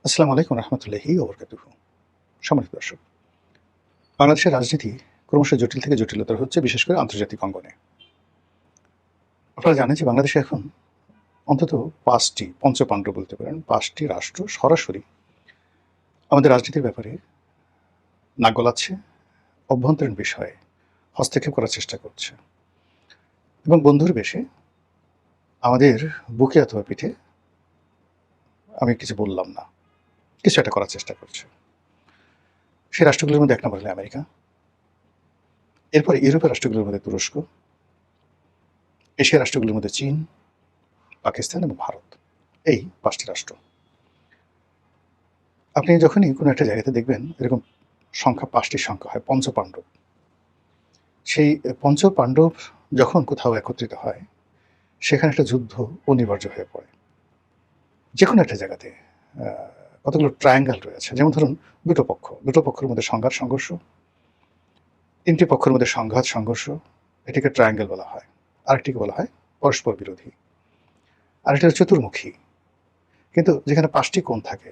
আসসালামু আলাইকুম রহমতুল্লাহি ওবরকাতুহু। সম্মানিত দর্শক, বাংলাদেশের রাজনীতি ক্রমশ জটিল থেকে জটিলতর হচ্ছে, বিশেষ করে আন্তর্জাতিক অঙ্গনে। আপনারা জানেন যে বাংলাদেশে এখন অন্তত ৫টি পঞ্চপাণ্ডব বলতে পারেন, ৫টি রাষ্ট্র সরাসরি আমাদের রাজনীতির ব্যাপারে নাক গলাচ্ছে, অভ্যন্তরীণ বিষয়ে হস্তক্ষেপ করার চেষ্টা করছে এবং বন্ধুর বেশে আমাদের বুকে অথবা পিঠে আমি কিছু বললাম না, কিছু একটা করার চেষ্টা করছে। সেই রাষ্ট্রগুলোর মধ্যে ১ নম্বর হলো আমেরিকা, এরপরে ইউরোপের রাষ্ট্রগুলোর মধ্যে তুরস্ক, এশিয়ার রাষ্ট্রগুলোর মধ্যে চীন, পাকিস্তান এবং ভারত। এই ৫টি রাষ্ট্র। আপনি যখনই কোনো একটা জায়গাতে দেখবেন এরকম সংখ্যা ৫টি সংখ্যা হয় পঞ্চপাণ্ডব। সেই পঞ্চপাণ্ডব যখন কোথাও একত্রিত হয়, সেখানে একটা যুদ্ধ অনিবার্য হয়ে পড়ে। যেকোনো একটা জায়গাতে আ কতগুলো ট্রায়াঙ্গল রয়েছে। যেমন ধরুন দুটো পক্ষের মধ্যে সংঘাত সংঘর্ষ, ৩ টি পক্ষের মধ্যে সংঘাত সংঘর্ষ, এটিকে ট্রায়াঙ্গল বলা হয়। আরেকটিকে বলা হয় পরস্পর বিরোধী। আরেকটা হলো চতুর্মুখী। কিন্তু যেখানে ৫টি কোণ থাকে,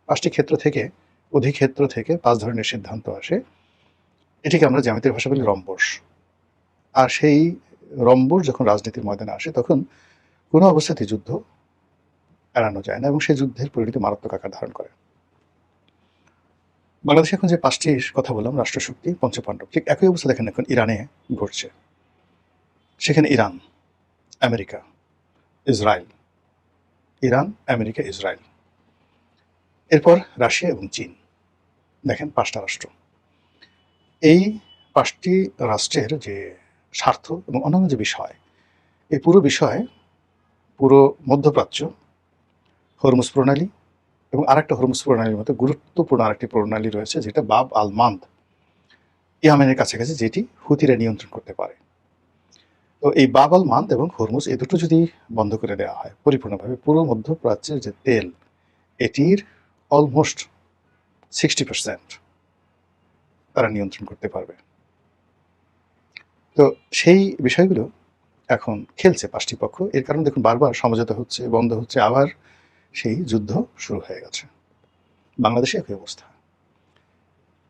৫টি ক্ষেত্র থেকে অধিক্ষেত্র থেকে ৫ ধরনের সিদ্ধান্ত আসে, এটিকে আমরা জ্যামিতিক ভাষায় বলি রম্বস। আর সেই রম্বস যখন রাজনীতির ময়দানে আসে, তখন কোনো অবস্থাতেই যুদ্ধ এড়ানো যায় না এবং সেই যুদ্ধের পরিণতি মারাত্মক আকার ধারণ করে। বাংলাদেশে এখন যে ৫টির কথা বললাম রাষ্ট্রশক্তি পঞ্চপাণ্ডব, ঠিক একই অবস্থা দেখেন এখন ইরানে ঘটছে। সেখানে Iran, America, Israel, Iran, America, Israel. এরপর রাশিয়া এবং চীন। দেখেন ৫টা রাষ্ট্র। এই ৫টি রাষ্ট্রের যে স্বার্থ এবং অন্যান্য যে বিষয়, এই পুরো বিষয়, পুরো মধ্যপ্রাচ্য, হরমুজ প্রণালী এবং আরেকটা হরমুজ প্রণালীর মতো গুরুত্বপূর্ণ আরেকটি প্রণালী রয়েছে, যেটা বাব আল মান্দ, ইয়ামেনের কাছাকাছি, যেটি হুতিরা নিয়ন্ত্রণ করতে পারে। তো এই বাব আল মান্দ এবং হরমুজ, এই দুটো যদি বন্ধ করে দেওয়া হয় পরিপূর্ণভাবে, পুরো মধ্যপ্রাচ্যের যে তেল, এটির অলমোস্ট 60% তারা নিয়ন্ত্রণ করতে পারবে। তো সেই বিষয়গুলো এখন খেলছে ৫টি পক্ষ। এর কারণে দেখুন বারবার সমঝোতা হচ্ছে, বন্ধ হচ্ছে, আবার সেই যুদ্ধ শুরু হয়ে গেছে। বাংলাদেশে একই অবস্থা।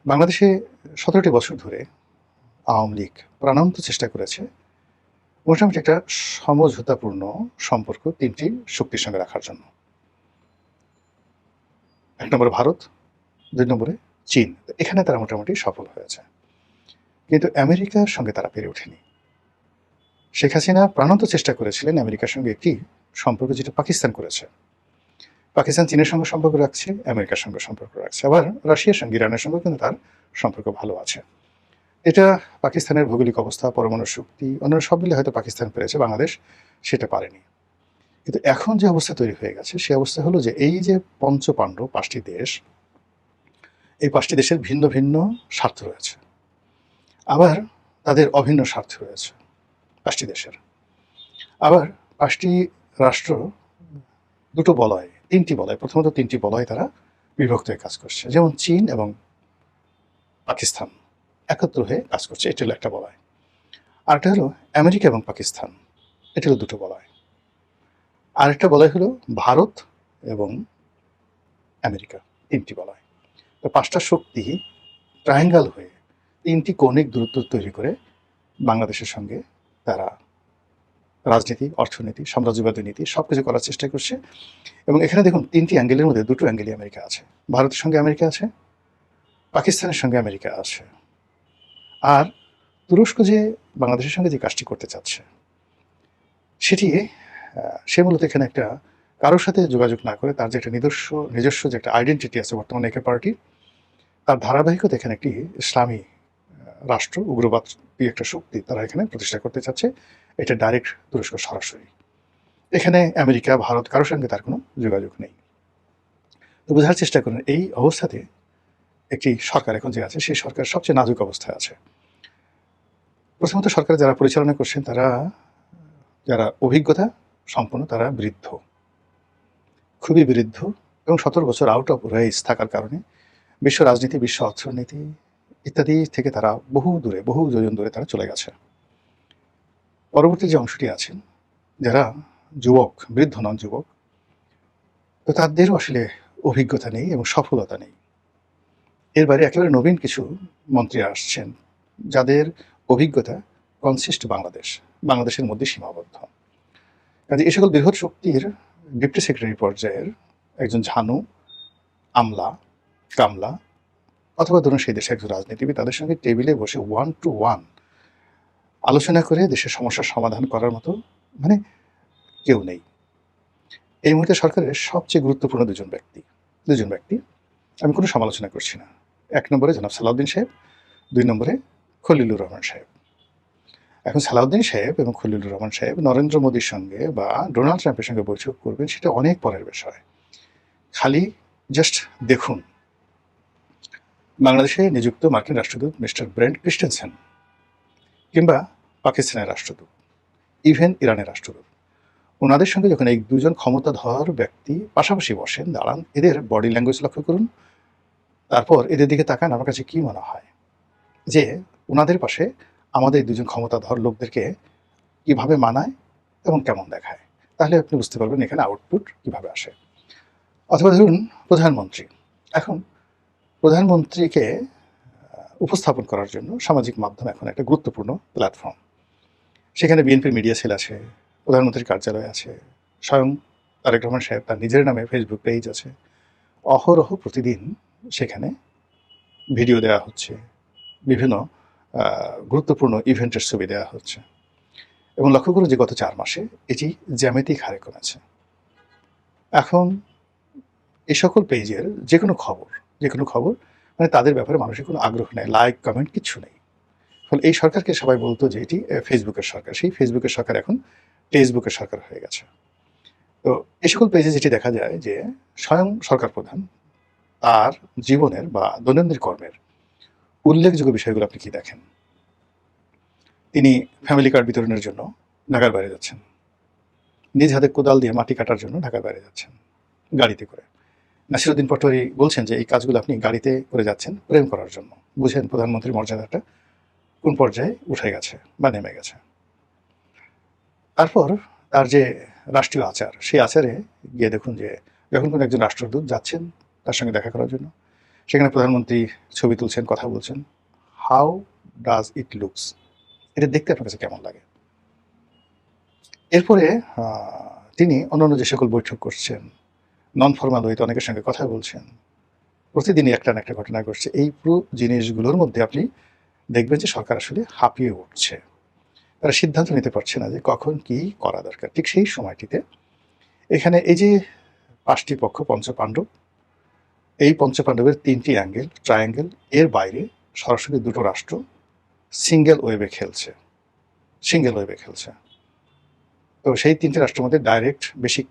বাংলাদেশে ১৭টি বছর ধরে আওয়ামী লীগ প্রাণান্ত চেষ্টা করেছে মোটামুটি একটা সমঝোতাপূর্ণ সম্পর্ক ৩টি শক্তির সঙ্গে রাখার জন্য। ১ নম্বরে ভারত, ২ নম্বরে চীন। এখানে তারা মোটামুটি সফল হয়েছে। কিন্তু আমেরিকার সঙ্গে তারা পেরে ওঠেনি। শেখ হাসিনা প্রাণান্ত চেষ্টা করেছিলেন আমেরিকার সঙ্গে একটি সম্পর্ক, যেটা পাকিস্তান করেছে। পাকিস্তান চীনের সঙ্গে সম্পর্ক রাখছে, আমেরিকার সঙ্গে সম্পর্ক রাখছে, আবার রাশিয়ার সঙ্গে ইরানের সঙ্গে কিন্তু তার সম্পর্ক ভালো আছে। এটা পাকিস্তানের ভৌগোলিক অবস্থা, পরমাণু শক্তি, অন্যান্য সব মিলে হয়তো পাকিস্তান পেরেছে, বাংলাদেশ সেটা পারেনি। কিন্তু এখন যে অবস্থা তৈরি হয়ে গেছে, সে অবস্থা হলো যে এই যে পঞ্চপাণ্ডব ৫টি দেশ, এই ৫টি দেশের ভিন্ন ভিন্ন স্বার্থ রয়েছে, আবার তাদের অভিন্ন স্বার্থ রয়েছে ৫টি দেশের। আবার ৫টি রাষ্ট্র দুটো বলয়, ৩টি বলয়, প্রথমত ৩টি বলয় তারা বিভক্ত হয়ে কাজ করছে। যেমন চীন এবং পাকিস্তান একত্র হয়ে কাজ করছে, এটা হলো একটা বলয়। আরেকটা হলো আমেরিকা এবং পাকিস্তান, এটা হলো দুটো বলয়। আরেকটা বলয় হলো ভারত এবং আমেরিকা, ৩টি বলয়। তো ৫টা শক্তি ট্রায়াঙ্গল হয়ে ৩টি কৌণিক দূরত্ব তৈরি করে বাংলাদেশের সঙ্গে তারা রাজনীতি, অর্থনীতি, সাম্রাজ্যবাদী নীতি সবকিছু করার চেষ্টা করছে। এবং এখানে দেখুন ৩টি অ্যাঙ্গেলের মধ্যে ২টো অ্যাঙ্গেলই আমেরিকা আছে। ভারতের সঙ্গে আমেরিকা আছে, পাকিস্তানের সঙ্গে আমেরিকা আছে। আর তুরস্ক যে বাংলাদেশের সঙ্গে যে কাজটি করতে চাচ্ছে, সেটি সে মূলত এখানে একটা কারোর সাথে যোগাযোগ না করে তার যে একটা নিজস্ব যে একটা আইডেন্টিটি আছে বর্তমানে একে পার্টি, তার ধারাবাহিকতা এখানে একটি ইসলামী রাষ্ট্র, উগ্রবাদী একটা শক্তি তারা এখানে প্রতিষ্ঠা করতে চাচ্ছে। এটা ডাইরেক্ট তুরস্ক সরাসরি। এখানে আমেরিকা, ভারত কারোর সঙ্গে তার কোনো যোগাযোগ নেই। তো বোঝার চেষ্টা করুন, এই অবস্থাতে একটি সরকার এখন যে আছে, সেই সরকার সবচেয়ে নাজুক অবস্থায় আছে। প্রথমত সরকার যারা পরিচালনা করছেন, তারা যারা অভিজ্ঞতা সম্পন্ন, তারা বৃদ্ধ, খুবই বৃদ্ধ, এবং ১৭ বছর আউট অফ রেস থাকার কারণে বিশ্ব রাজনীতি, বিশ্ব অর্থনীতি ইত্যাদি থেকে তারা বহু দূরে, বহু যোজন দূরে তারা চলে গেছে। পরবর্তী যে অংশটি আছেন, যারা যুবক, বৃদ্ধ নন, যুবক, তো তাদেরও আসলে অভিজ্ঞতা নেই এবং সফলতা নেই। এর বাইরে একেবারে নবীন কিছু মন্ত্রী আসছেন, যাদের অভিজ্ঞতা কনসিস্ট বাংলাদেশের মধ্যে সীমাবদ্ধ। কাজে এ সকল বৃহৎ শক্তির ডেপুটি সেক্রেটারি পর্যায়ের একজন ঝানু, আমলা, কামলা অথবা ধরুন সেই দেশে একজন রাজনীতিবিদ, তাদের সঙ্গে টেবিলে বসে 1 to 1 আলোচনা করে দেশের সমস্যার সমাধান করার মতো মানে কেউ নেই। এই মুহূর্তে সরকারের সবচেয়ে গুরুত্বপূর্ণ দুজন ব্যক্তি, আমি কোনো সমালোচনা করছি না। 1 নম্বরে জনাব সালাউদ্দিন সাহেব, 2 নম্বরে খলিলুর রহমান সাহেব। এখন সালাউদ্দিন সাহেব এবং খলিলুর রহমান সাহেব নরেন্দ্র মোদীর সঙ্গে বা ডোনাল্ড ট্রাম্পের সঙ্গে বৈঠক করবেন, সেটা অনেক পরের বিষয়। খালি জাস্ট দেখুন, বাংলাদেশে নিযুক্ত মার্কিন রাষ্ট্রদূত মিস্টার ব্রেন্ট ক্রিস্টেনসেন কিংবা পাকিস্তানের রাষ্ট্রদূত, ইভেন ইরানের রাষ্ট্রদূত, ওনাদের সঙ্গে যখন এই দুজন ক্ষমতাধর ব্যক্তি পাশাপাশি বসেন, দাঁড়ান, এদের বডি ল্যাঙ্গুয়েজ লক্ষ্য করুন, তারপর এদের দিকে তাকান, আমার কাছে কি মনে হয় যে ওনাদের পাশে আমাদের দুজন ক্ষমতাধর লোকদেরকে কিভাবে মানায় এবং কেমন দেখায়, তাহলে আপনি বুঝতে পারবেন এখানে আউটপুট কিভাবে আসে। অথবা ধরুন প্রধানমন্ত্রী, এখন প্রধানমন্ত্রীকে উপস্থাপন করার জন্য সামাজিক মাধ্যম এখন একটা গুরুত্বপূর্ণ প্ল্যাটফর্ম। সেখানে বিএনপির মিডিয়া সেল আছে, প্রধানমন্ত্রীর কার্যালয় আছে, স্বয়ং তারেক রহমান সাহেব তার নিজের নামে ফেসবুক পেজ আছে, অহরহ প্রতিদিন সেখানে ভিডিও দেওয়া হচ্ছে, বিভিন্ন গুরুত্বপূর্ণ ইভেন্টের ছবি দেওয়া হচ্ছে, এবং লক্ষ্য করুন যে গত 4 মাসে এটি জ্যামিতিক হারে কমেছে। এখন এই সকল পেজের যে কোনো খবর মানে তাদের ব্যাপারে মানুষের কোনো আগ্রহ নেই, লাইক কমেন্ট কিচ্ছু নেই। ফলে এই সরকারকে সবাই বলতো যে এটি ফেসবুকের সরকার, সেই ফেসবুকের সরকার এখন ফেসবুকের সরকার হয়ে গেছে। তো এই সকল পেজে যেটি দেখা যায় যে স্বয়ং সরকার প্রধান তার জীবনের বা দৈনন্দিন কর্মের উল্লেখযোগ্য বিষয়গুলো আপনি কি দেখেন? তিনি ফ্যামিলি কার্ড বিতরণের জন্য ঢাকার বাইরে যাচ্ছেন, নিজ হাতে কোদাল দিয়ে মাটি কাটার জন্য ঢাকার বাইরে যাচ্ছেন গাড়িতে করে। নাসিরুদ্দিন পাটোয়ারি বলছেন যে এই কাজগুলো আপনি গাড়িতে করে যাচ্ছেন প্রেম করার জন্য। বুঝেন প্রধানমন্ত্রীর মর্যাদাটা কোন পর্যায়ে উঠে গেছে বা নেমে গেছে। তারপর তার যে রাষ্ট্রীয় আচার, সেই আচারে গিয়ে দেখুন যে যখন কোনো একজন রাষ্ট্রদূত যাচ্ছেন তার সঙ্গে দেখা করার জন্য, সেখানে প্রধানমন্ত্রী ছবি তুলছেন, কথা বলছেন, হাউ ডাজ ইট লুকস, এটা দেখতে আপনার কাছে কেমন লাগে? এরপরে তিনি অন্যান্য যে সকল বৈঠক করছেন, নন ফর্মাল ওয়েতে অনেকের সঙ্গে কথা বলছেন, প্রতিদিনই একটা না একটা ঘটনা ঘটছে। এই পুরো জিনিসগুলোর মধ্যে আপনি দেখবেন যে সরকার আসলে হাঁপিয়ে উঠছে। তারা সিদ্ধান্ত নিতে পারছে না যে কখন কি করা দরকার। ঠিক সেই সময়টিতে এখানে এই যে 5টি পক্ষ, পঞ্চপাণ্ডব, এই পঞ্চপাণ্ডবের 3টি ট্রায়াঙ্গেল, এর বাইরে সরাসরি 2টো রাষ্ট্র সিঙ্গেল ওয়েভে খেলছে। তো সেই 3টে রাষ্ট্রের মধ্যে ডাইরেক্ট বেশি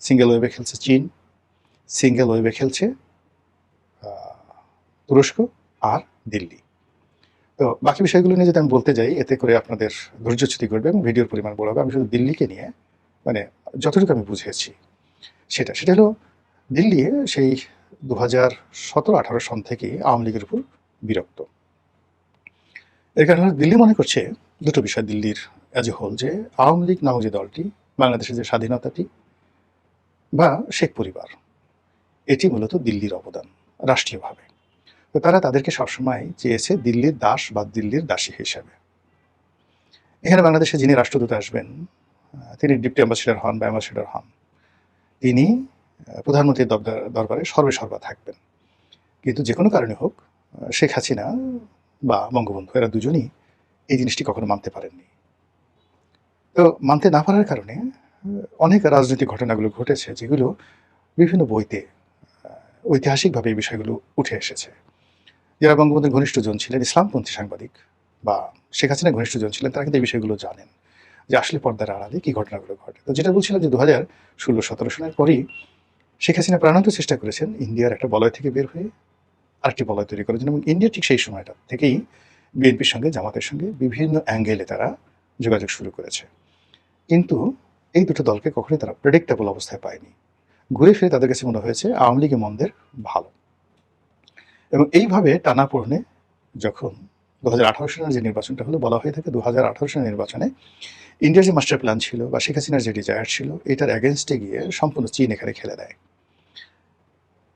সিঙ্গেল ওয়েভে খেলছে চীন, সিঙ্গেল ওয়েভে খেলছে তুরস্ক আর দিল্লি। তো বাকি বিষয়গুলো নিয়ে যদি আমি বলতে যাই, এতে করে আপনাদের ধৈর্যচ্যুতি ঘটবে এবং ভিডিওর পরিমাণ বড় হবে। আমি শুধু দিল্লিকে নিয়ে মানে যতটুকু আমি বুঝেছি সেটা হলো দিল্লি সেই 2017-18 সন থেকেই আওয়ামী লীগের উপর বিরক্ত। এর কারণে দিল্লি মনে করছে দুটো বিষয় দিল্লির অ্যাজ এ হোল, যে আওয়ামী লীগ নামক যে দলটি, বাংলাদেশের যে স্বাধীনতাটি বা শেখ পরিবার, এটি মূলত দিল্লির অবদান রাষ্ট্রীয়ভাবে। তো তারা তাদেরকে সবসময় চেয়েছে দিল্লির দাস বা দিল্লির দাসী হিসাবে। এখানে বাংলাদেশে যিনি রাষ্ট্রদূত আসবেন, তিনি ডিপটি অ্যাম্বাসেডর হন বা অ্যাম্বাসেডর হন, তিনি প্রধানমন্ত্রীর দরবারে সর্বেসর্বা থাকবেন। কিন্তু যে কোনো কারণে হোক শেখ হাসিনা বা বঙ্গবন্ধু, এরা দুজনই এই জিনিসটি কখনো মানতে পারেননি। তো মানতে না পারার কারণে অনেক রাজনৈতিক ঘটনাগুলো ঘটেছে, যেগুলো বিভিন্ন বইতে ঐতিহাসিকভাবে এই বিষয়গুলো উঠে এসেছে। যারা বঙ্গবন্ধুর ঘনিষ্ঠজন ছিলেন, ইসলামপন্থী সাংবাদিক বা শেখ হাসিনার ঘনিষ্ঠজন ছিলেন, তারা কিন্তু এই বিষয়গুলো জানেন যে আসলে পর্দার আড়ালে কী ঘটনাগুলো ঘটে। তো যেটা বলছিলাম যে 2016-17 সনের পরই শেখ হাসিনা প্রাণান্ত চেষ্টা করেছেন ইন্ডিয়ার একটা বলয় থেকে বের হয়ে আরেকটি বলয় তৈরি করার জন্য, এবং ইন্ডিয়া ঠিক সেই সময়টা থেকেই বিএনপির সঙ্গে, জামাতের সঙ্গে বিভিন্ন অ্যাঙ্গেলে তারা যোগাযোগ শুরু করেছে। কিন্তু এই দুটো দলকে কখনোই তারা প্রেডিক্টেবল অবস্থায় পায়নি। ঘুরে ফিরে তাদের কাছে মনে হয়েছে আওয়ামী লীগের মন্দের ভালো। এবং এইভাবে টানাপোড়েনে যখন 2018 সালের যে নির্বাচনটা হলো, বলা হয়ে থাকে 2018 সালের নির্বাচনে ইন্ডিয়ার যে মাস্টার প্ল্যান ছিল বা শেখ হাসিনার যে ডিজায়ার ছিল, এটার অ্যাগেনস্টে গিয়ে সম্পূর্ণ চীন এখানে খেলে দেয়।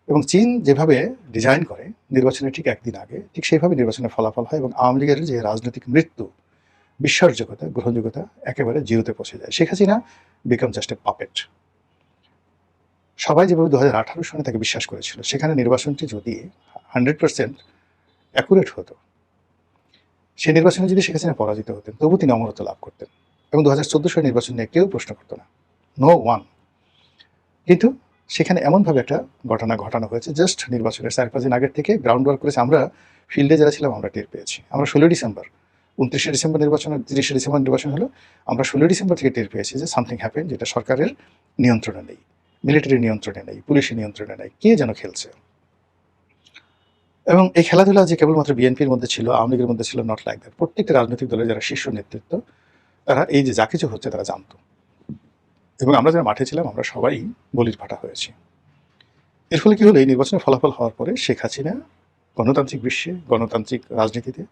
এবং চীন যেভাবে ডিজাইন করে নির্বাচনের ঠিক একদিন আগে, ঠিক সেইভাবে নির্বাচনের ফলাফল হয় এবং আওয়ামী লীগের যে রাজনৈতিক মৃত্যু, বিশ্বাসযোগ্যতা, গ্রহণযোগ্যতা একেবারে জিরোতে পৌঁছে যায়। Sheikh Hasina become just a puppet. সবাই যেভাবে 2018 সনে তাকে বিশ্বাস করেছিল, সেখানে নির্বাচনটি যদি 100% অ্যাকুরেট হতো, সেই নির্বাচনে যদি শেখ হাসিনা পরাজিত হতেন, তবু তিনি অমরত্ব লাভ করতেন এবং 2014 সালের নির্বাচন নিয়ে কেউ প্রশ্ন করতো না, নো ওয়ান। কিন্তু সেখানে এমনভাবে একটা ঘটনা ঘটানো হয়েছে, জাস্ট নির্বাচনের 4-5 দিন আগের থেকে গ্রাউন্ড ওয়ার্ক করেছে। আমরা ফিল্ডে যারা ছিলাম আমরা টের পেয়েছি। আমরা 16 ডিসেম্বর, 29শে ডিসেম্বর নির্বাচন, 30শে ডিসেম্বর নির্বাচন হলো, আমরা 16 ডিসেম্বর থেকে টের পেয়েছি যে সামথিং হ্যাপেন, যেটা সরকারের নিয়ন্ত্রণে নেই, মিলিটারি নিয়ন্ত্রণে নেই, পুলিশের নিয়ন্ত্রণে নেই, কে যেন খেলছে। এবং এই খেলাধুলা যে কেবলমাত্র বিএনপির মধ্যে ছিল, আওয়ামী লীগের মধ্যে ছিল, নট লাইক দ্যাট। প্রত্যেকটা রাজনৈতিক দলের যারা শীর্ষ নেতৃত্ব, তারা এই যে যা কিছু হচ্ছে তারা জানতো। এবং আমরা যারা মাঠে ছিলাম আমরা সবাই বলির পাঠা হয়েছি। এর ফলে কি হলো, এই নির্বাচনের ফলাফল হওয়ার পরে শেখ হাসিনা গণতান্ত্রিক বিশ্বে, গণতান্ত্রিক রাজনীতিতে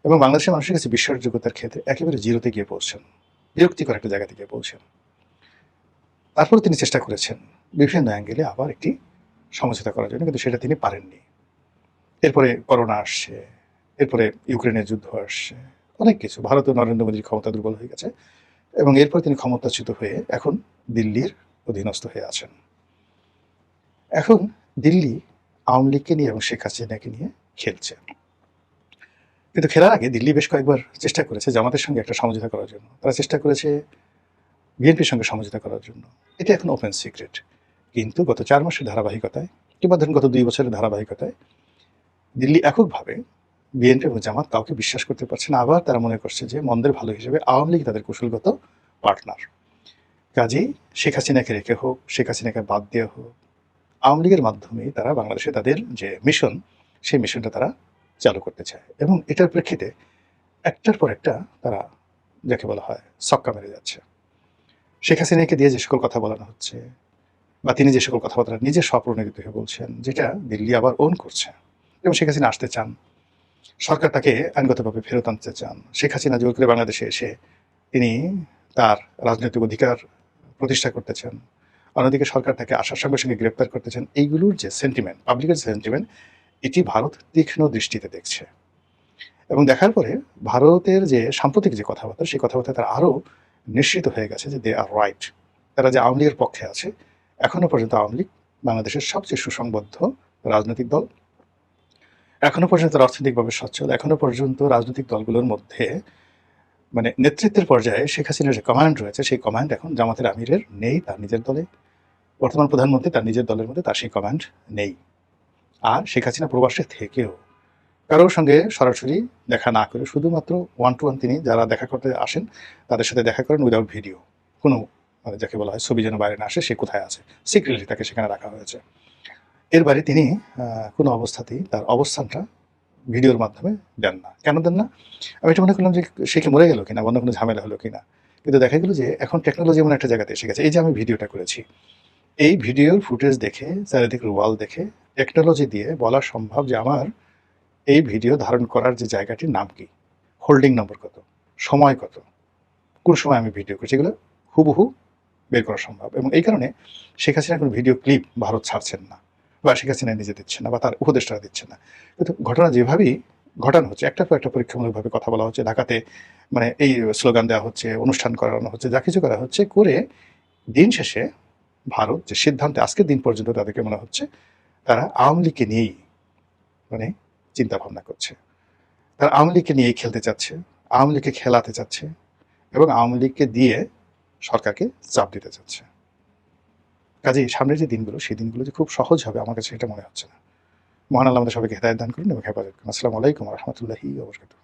এবং বাংলাদেশের মানুষের কাছে বিশ্বাসযোগ্যতার ক্ষেত্রে একেবারে জিরোতে গিয়ে পৌঁছেন, বিরক্তিকর একটা জায়গাতে গিয়ে পৌঁছেন। তারপরে তিনি চেষ্টা করেছেন বিভিন্ন অ্যাঙ্গেলে আবার একটি সমঝোতা করার জন্য, কিন্তু সেটা তিনি পারেননি। এরপরে করোনা আসছে, এরপরে ইউক্রেনের যুদ্ধ আসছে, অনেক কিছু। ভারতীয় নরেন্দ্র মোদীর ক্ষমতা দুর্বল হয়ে গেছে এবং এরপর তিনি ক্ষমতাচ্যুত হয়ে এখন দিল্লির অধীনস্থ হয়ে আছেন। এখন দিল্লি আওয়ামী লীগকে নিয়ে এবং শেখ হাসিনাকে নিয়ে খেলছে। কিন্তু খেলার আগে দিল্লি বেশ কয়েকবার চেষ্টা করেছে জামাতের সঙ্গে একটা সমঝোতা করার জন্য, তারা চেষ্টা করেছে বিএনপির সঙ্গে সমঝোতা করার জন্য। এটা এখন ওপেন সিক্রেট। কিন্তু গত 4 মাসের ধারাবাহিকতায় কিংবা ধরুন গত 2 বছরের ধারাবাহিকতায় দিল্লি এককভাবে বিএনপি এবং জামাত কাউকে বিশ্বাস করতে পারছে না। আবার তারা মনে করছে যে মন্দের ভালো হিসেবে আওয়ামী লীগ তাদের কৌশলগত পার্টনার। কাজেই শেখ হাসিনাকে রেখে হোক, শেখ হাসিনাকে বাদ দিয়ে হোক, আওয়ামী লীগের মাধ্যমে তারা বাংলাদেশে তাদের যে মিশন, সেই মিশনটা তারা চালু করতে চায় এবং এটার প্রেক্ষিতে একটার পর একটা তারা যাকে বলা হয় ছক্কা মেরে যাচ্ছে। শেখ হাসিনাকে দিয়ে যে সকল কথা বলানো হচ্ছে বা তিনি যে সকল কথাবার্তা নিজে স্বপ্রণোদিত হয়ে বলছেন, যেটা দিল্লি আবার ওন করছে এবং শেখ হাসিনা আসতে চান, সরকার তাকে আইনগতভাবে ফেরত আনতে চান। শেখ হাসিনা জোর করে বাংলাদেশে এসে তিনি তার রাজনৈতিক অধিকার প্রতিষ্ঠা করতে চান, অন্যদিকে সরকার তাকে আসার সঙ্গে সঙ্গে গ্রেপ্তার করতে চান। এইগুলোর যে সেন্টিমেন্ট, পাবলিকের যে সেন্টিমেন্ট, এটি ভারত তীক্ষ্ণ দৃষ্টিতে দেখছে এবং দেখার পরে ভারতের যে সাম্প্রতিক যে কথাবার্তা, সেই কথাবার্তা তারা আরও নিশ্চিত হয়ে গেছে যে দে আর রাইট। তারা যে আওয়ামী লীগের পক্ষে আছে, এখনও পর্যন্ত আওয়ামী লীগ বাংলাদেশের সবচেয়ে সুসংবদ্ধ রাজনৈতিক দল, এখনও পর্যন্ত অর্থনৈতিকভাবে সচ্ছল, এখনও পর্যন্ত রাজনৈতিক দলগুলোর মধ্যে মানে নেতৃত্বের পর্যায়ে শেখ হাসিনার যে কমান্ড রয়েছে, সেই কমান্ড এখন জামাতের আমিরের নেই, তার নিজের দলে। বর্তমান প্রধানমন্ত্রী তার নিজের দলের মধ্যে তার সেই কমান্ড নেই। আর শেখ হাসিনা প্রবাসে থেকেও কারোর সঙ্গে সরাসরি দেখা না করে শুধুমাত্র 1-to-1 তিনি যারা দেখা করতে আসেন তাদের সাথে দেখা করেন উইদাউট ভিডিও। কোনো মানে যাকে বলা হয় ছবি যেন বাইরে না আসে, সে কোথায় আছে, সিক্রেটলি তাকে সেখানে রাখা হয়েছে। এর বাইরে তিনি কোনো অবস্থাতেই তার অবস্থানটা ভিডিওর মাধ্যমে দেন না। কেন দেন না? আমি এটা মনে করলাম যে সে কি মরে গেল কিনা, অন্য কোনো ঝামেলা হলো কিনা। কিন্তু দেখা গেল যে এখন টেকনোলজি এমন একটা জায়গাতে এসে গেছে। এই যে আমি ভিডিওটা করেছি, এই ভিডিওর ফুটেজ দেখে, চারিদিকের ওয়াল দেখে টেকনোলজি দিয়ে বলা সম্ভব যে আমার এই ভিডিও ধারণ করার যে জায়গাটির নাম কি, হোল্ডিং নম্বর কত, সময় কত, কোন সময় আমি ভিডিও করছি, এগুলো হুবহু বের করা সম্ভব। এবং এই কারণে শেখ হাসিনা কোনো ভিডিও ক্লিপ ভারত ছাড়ছেন না বা শেখ হাসিনা নিজে দিচ্ছেন না বা তার উপদেষ্টারা দিচ্ছেন না। কিন্তু ঘটনা যেভাবেই ঘটানো হচ্ছে, একটার পর একটা পরীক্ষামূলকভাবে কথা বলা হচ্ছে, ঢাকাতে মানে এই স্লোগান দেওয়া হচ্ছে, অনুষ্ঠান করানো হচ্ছে, যা কিছু করা হচ্ছে করে দিন শেষে ভারত যে সিদ্ধান্তে আজকের দিন পর্যন্ত তাদেরকে মনে হচ্ছে তারা আওয়ামী লীগকে নিয়েই মানে চিন্তা ভাবনা করছে, তারা আওয়ামী লীগকে নিয়েই খেলতে চাচ্ছে, আওয়ামী লীগকে খেলাতে চাচ্ছে এবং আওয়ামী লীগকে দিয়ে সরকারকে চাপ দিতে চাচ্ছে। কাজেই সামনের যে দিনগুলো, সেই দিনগুলো যে খুব সহজ হবে আমার কাছে এটা মনে হচ্ছে না। মহান আল্লাহ আমাদের সবাইকে হেদায়েত দান করুন এবং হেফাজত করুন। আসসালামু আলাইকুম ওয়া রাহমাতুল্লাহি ওয়া বারাকাতুহু।